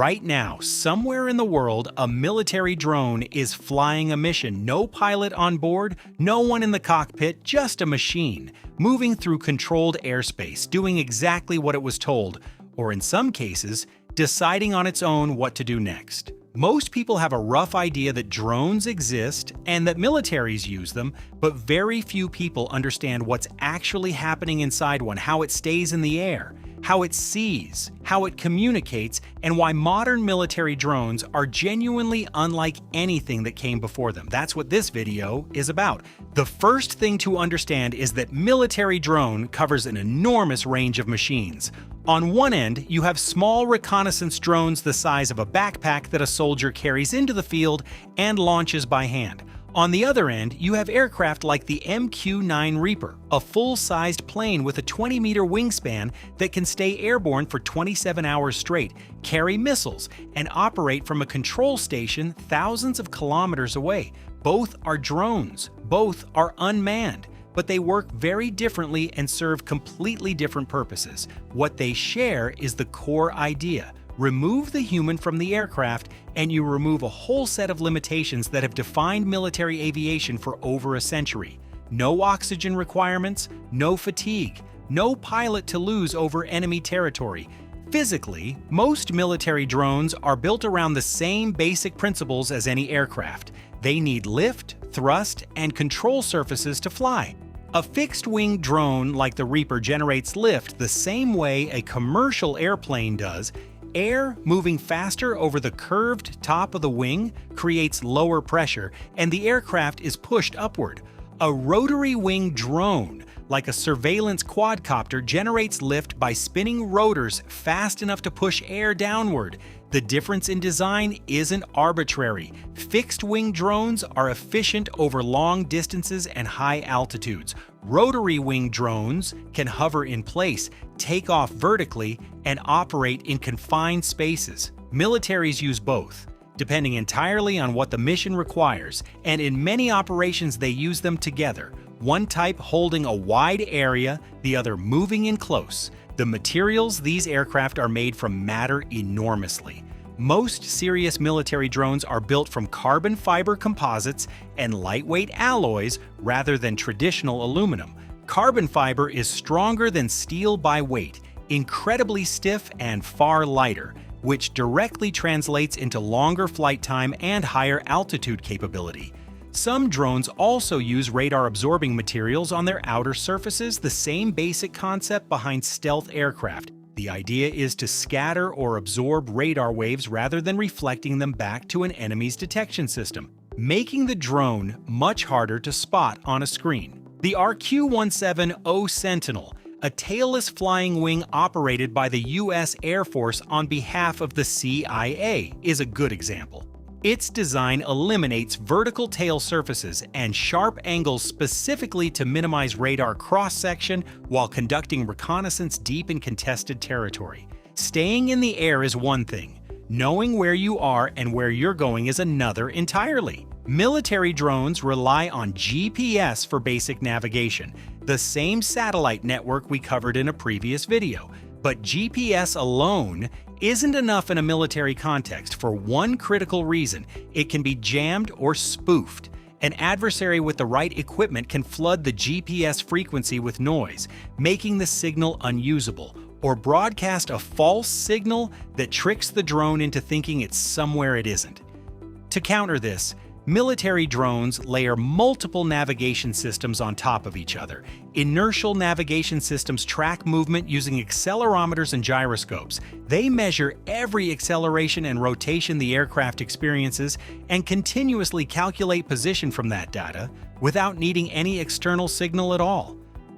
Right now, somewhere in the world, a military drone is flying a mission. No pilot on board, no one in the cockpit, just a machine, moving through controlled airspace, doing exactly what it was told, or in some cases, deciding on its own what to do next. Most people have a rough idea that drones exist and that militaries use them, but very few people understand what's actually happening inside one, how it stays in the air, how it sees, how it communicates, and why modern military drones are genuinely unlike anything that came before them. That's what this video is about. The first thing to understand is that military drone covers an enormous range of machines. On one end, you have small reconnaissance drones the size of a backpack that a soldier carries into the field and launches by hand. On the other end, you have aircraft like the MQ-9 Reaper, a full-sized plane with a 20-meter wingspan that can stay airborne for 27 hours straight, carry missiles, and operate from a control station thousands of kilometers away. Both are drones, both are unmanned, but they work very differently and serve completely different purposes. What they share is the core idea. Remove the human from the aircraft, and you remove a whole set of limitations that have defined military aviation for over a century. No oxygen requirements, no fatigue, no pilot to lose over enemy territory. Physically, most military drones are built around the same basic principles as any aircraft. They need lift, thrust, and control surfaces to fly. A fixed-wing drone like the Reaper generates lift the same way a commercial airplane does. Air moving faster over the curved top of the wing creates lower pressure, and the aircraft is pushed upward. A rotary-wing drone, like a surveillance quadcopter, generates lift by spinning rotors fast enough to push air downward. The difference in design isn't arbitrary. Fixed-wing drones are efficient over long distances and high altitudes. Rotary-wing drones can hover in place, take off vertically, and operate in confined spaces. Militaries use both, depending entirely on what the mission requires, and in many operations they use them together, one type holding a wide area, the other moving in close. The materials these aircraft are made from matter enormously. Most serious military drones are built from carbon fiber composites and lightweight alloys rather than traditional aluminum. Carbon fiber is stronger than steel by weight, incredibly stiff and far lighter, which directly translates into longer flight time and higher altitude capability. Some drones also use radar-absorbing materials on their outer surfaces, the same basic concept behind stealth aircraft. The idea is to scatter or absorb radar waves rather than reflecting them back to an enemy's detection system, making the drone much harder to spot on a screen. The RQ-17O Sentinel, a tailless flying wing operated by the U.S. Air Force on behalf of the CIA, is a good example. Its design eliminates vertical tail surfaces and sharp angles specifically to minimize radar cross-section while conducting reconnaissance deep in contested territory. Staying in the air is one thing. Knowing where you are and where you're going is another entirely. Military drones rely on GPS for basic navigation, the same satellite network we covered in a previous video. But GPS alone isn't enough in a military context for one critical reason: it can be jammed or spoofed. An adversary with the right equipment can flood the GPS frequency with noise, making the signal unusable, or broadcast a false signal that tricks the drone into thinking it's somewhere it isn't. To counter this, military drones layer multiple navigation systems on top of each other. Inertial navigation systems track movement using accelerometers and gyroscopes. They measure every acceleration and rotation the aircraft experiences and continuously calculate position from that data without needing any external signal at all.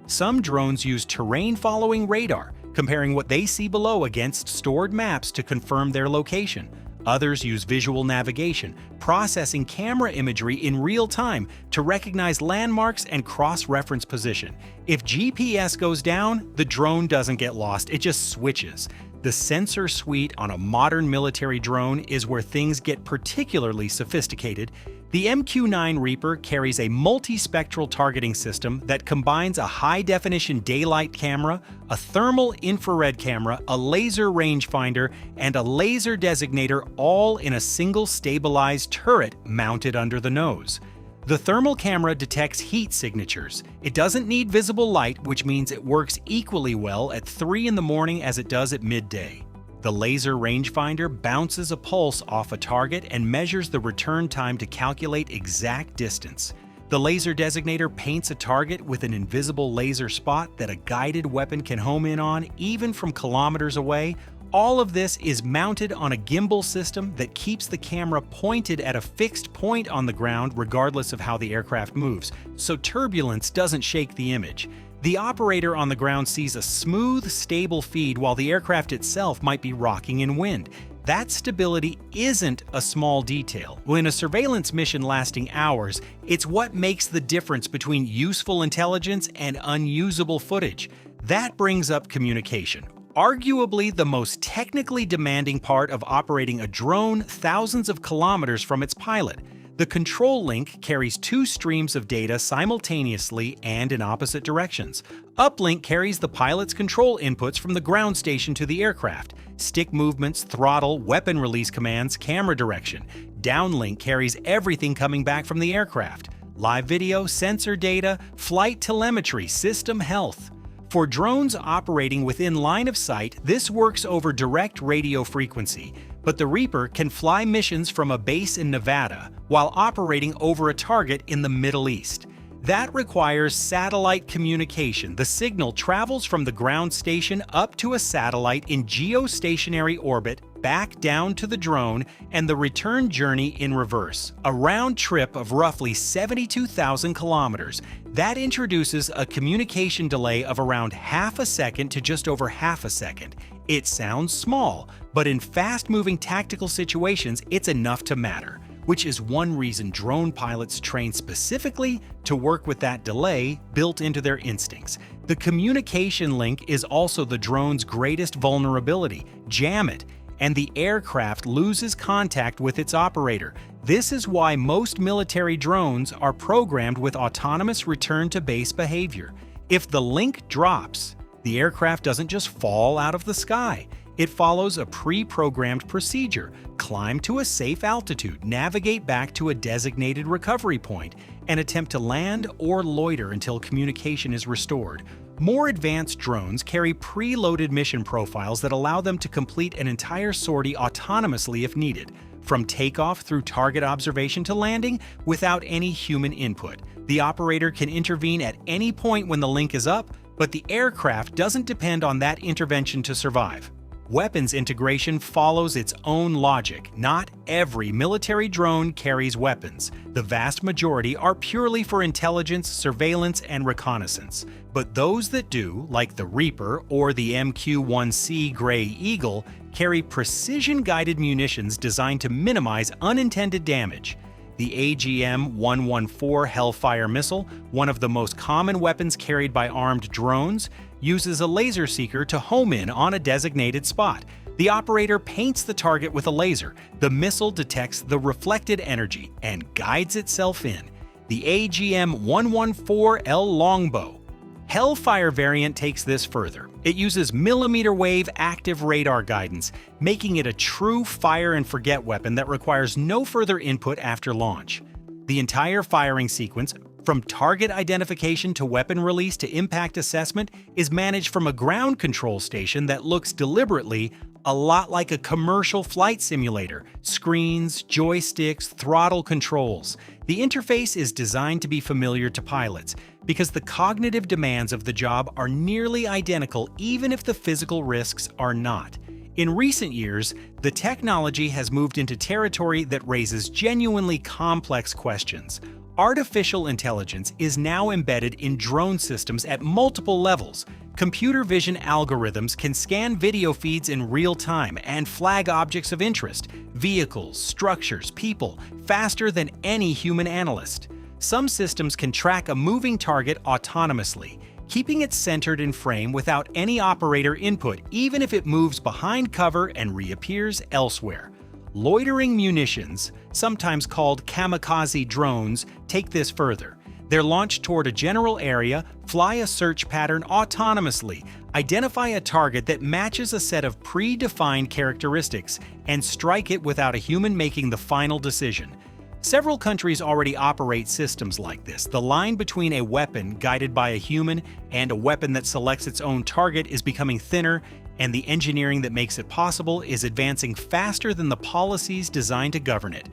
Some drones use terrain-following radar, comparing what they see below against stored maps to confirm their location. Others use visual navigation, processing camera imagery in real time to recognize landmarks and cross-reference position. If GPS goes down, the drone doesn't get lost, it just switches. The sensor suite on a modern military drone is where things get particularly sophisticated. The MQ-9 Reaper carries a multispectral targeting system that combines a high-definition daylight camera, a thermal infrared camera, a laser rangefinder, and a laser designator, all in a single stabilized turret mounted under the nose. The thermal camera detects heat signatures. It doesn't need visible light, which means it works equally well at 3 in the morning as it does at midday. The laser rangefinder bounces a pulse off a target and measures the return time to calculate exact distance. The laser designator paints a target with an invisible laser spot that a guided weapon can home in on, even from kilometers away. All of this is mounted on a gimbal system that keeps the camera pointed at a fixed point on the ground regardless of how the aircraft moves, so turbulence doesn't shake the image. The operator on the ground sees a smooth, stable feed while the aircraft itself might be rocking in wind. That stability isn't a small detail. In a surveillance mission lasting hours, it's what makes the difference between useful intelligence and unusable footage. That brings up communication. Arguably the most technically demanding part of operating a drone thousands of kilometers from its pilot. The control link carries 2 streams of data simultaneously and in opposite directions. Uplink carries the pilot's control inputs from the ground station to the aircraft: stick movements, throttle, weapon release commands, camera direction. Downlink carries everything coming back from the aircraft: live video, sensor data, flight telemetry, system health. For drones operating within line of sight, this works over direct radio frequency, but the Reaper can fly missions from a base in Nevada while operating over a target in the Middle East. That requires satellite communication. The signal travels from the ground station up to a satellite in geostationary orbit, back down to the drone, and the return journey in reverse, a round trip of roughly 72,000 kilometers. That introduces a communication delay of around half a second to just over half a second. It sounds small, but in fast-moving tactical situations, it's enough to matter, which is one reason drone pilots train specifically to work with that delay built into their instincts. The communication link is also the drone's greatest vulnerability. Jam it, and the aircraft loses contact with its operator. This is why most military drones are programmed with autonomous return-to-base behavior. If the link drops, the aircraft doesn't just fall out of the sky. It follows a pre-programmed procedure: climb to a safe altitude, navigate back to a designated recovery point, and attempt to land or loiter until communication is restored. More advanced drones carry pre-loaded mission profiles that allow them to complete an entire sortie autonomously if needed, from takeoff through target observation to landing without any human input. The operator can intervene at any point when the link is up, but the aircraft doesn't depend on that intervention to survive. Weapons integration follows its own logic. Not every military drone carries weapons. The vast majority are purely for intelligence, surveillance, and reconnaissance. But those that do, like the Reaper or the MQ-1C Gray Eagle, carry precision-guided munitions designed to minimize unintended damage. The AGM-114 Hellfire missile, one of the most common weapons carried by armed drones, uses a laser seeker to home in on a designated spot. The operator paints the target with a laser. The missile detects the reflected energy and guides itself in. The AGM-114L Longbow Hellfire variant takes this further. It uses millimeter-wave active radar guidance, making it a true fire-and-forget weapon that requires no further input after launch. The entire firing sequence, from target identification to weapon release to impact assessment, is managed from a ground control station that looks deliberately a lot like a commercial flight simulator: screens, joysticks, throttle controls. The interface is designed to be familiar to pilots because the cognitive demands of the job are nearly identical, even if the physical risks are not. In recent years, the technology has moved into territory that raises genuinely complex questions. Artificial intelligence is now embedded in drone systems at multiple levels. Computer vision algorithms can scan video feeds in real time and flag objects of interest, vehicles, structures, people, faster than any human analyst. Some systems can track a moving target autonomously. keeping it centered in frame without any operator input, even if it moves behind cover and reappears elsewhere. Loitering munitions, sometimes called kamikaze drones, take this further. They're launched toward a general area, fly a search pattern autonomously, identify a target that matches a set of predefined characteristics, and strike it without a human making the final decision. Several countries already operate systems like this. The line between a weapon guided by a human and a weapon that selects its own target is becoming thinner, and the engineering that makes it possible is advancing faster than the policies designed to govern it.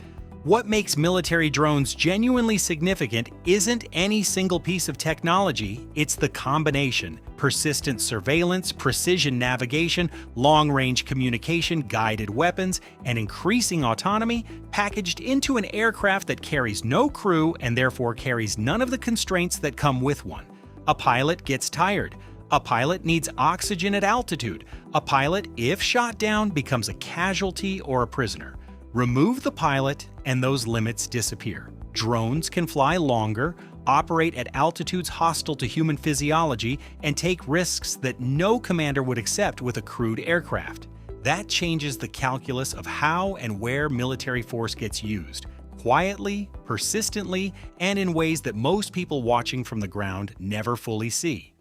What makes military drones genuinely significant isn't any single piece of technology, it's the combination: persistent surveillance, precision navigation, long-range communication, guided weapons, and increasing autonomy packaged into an aircraft that carries no crew and therefore carries none of the constraints that come with one. A pilot gets tired. A pilot needs oxygen at altitude. A pilot, if shot down, becomes a casualty or a prisoner. Remove the pilot, and those limits disappear. Drones can fly longer, operate at altitudes hostile to human physiology, and take risks that no commander would accept with a crewed aircraft. That changes the calculus of how and where military force gets used, quietly, persistently, and in ways that most people watching from the ground never fully see.